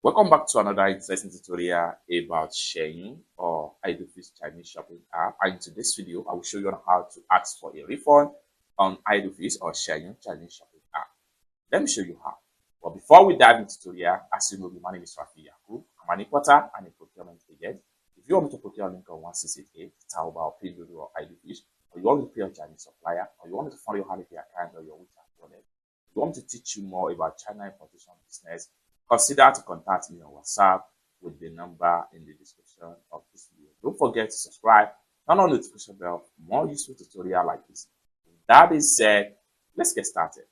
Welcome back to another interesting tutorial about Xianyu or Idlefish Chinese shopping app. And in today's video, I will show you on how to ask for a refund on Idlefish or Xianyu Chinese shopping app. Let me show you how. But before we dive into the tutorial, as you know, my name is Xianyu. I'm an importer and a procurement agent. If you want me to procure a link on 1668, Taobao or pinduoduo or Idlefish, or you want me to pay your Chinese supplier, or you want me to fund your Alipay account or your WeChat wallet, if you want me to teach you more about China importation business, consider to contact me on WhatsApp with the number in the description of this video. Don't forget to subscribe, turn on the notification bell for more useful tutorial like this. With that being said, let's get started.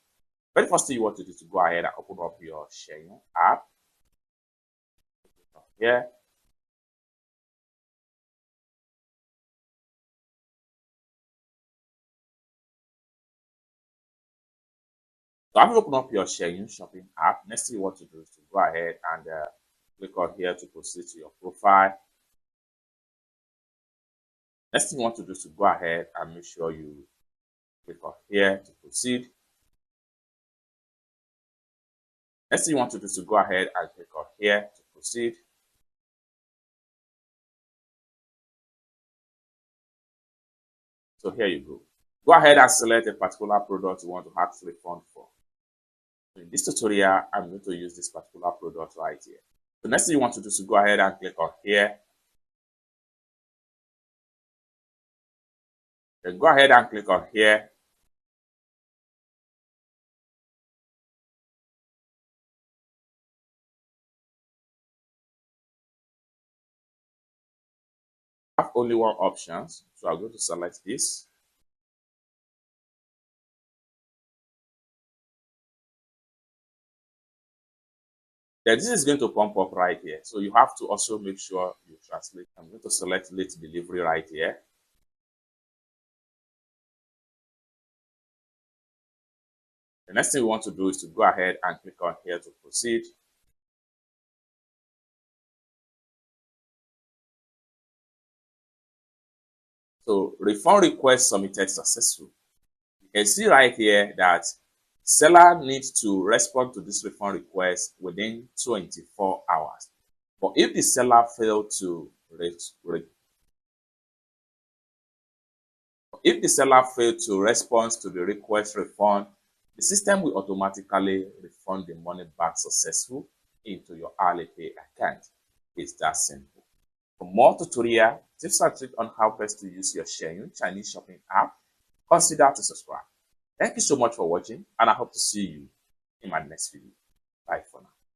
Very first thing you want to do is to go ahead and open up your Xianyu app. Here. So after you open up your Xianyu shopping app, next thing you want to do is to go ahead and click on here to proceed to your profile. Next thing you want to do is to go ahead and make sure you click on here to proceed. Next thing you want to do is to go ahead and click on here to proceed. So here you go. Go ahead and select a particular product you want to ask refund for. In this tutorial, I'm going to use this particular product right here. The next thing you want to do is to go ahead and click on here. Then go ahead and click on here. I have only one option, so I'm going to select this. Then this is going to pump up right here. So you have to also make sure you translate. I'm going to select late delivery right here. The next thing we want to do is to go ahead and click on here to proceed. So refund request submitted successful. You can see right here that seller needs to respond to this refund request within 24 hours. But if the seller failed to respond to the request refund, the system will automatically refund the money back successful into your Alipay account. It's that simple. For more tutorial tips and tricks on how best to use your Xianyu Chinese shopping app, consider to subscribe. Thank you so much for watching, and I hope to see you in my next video.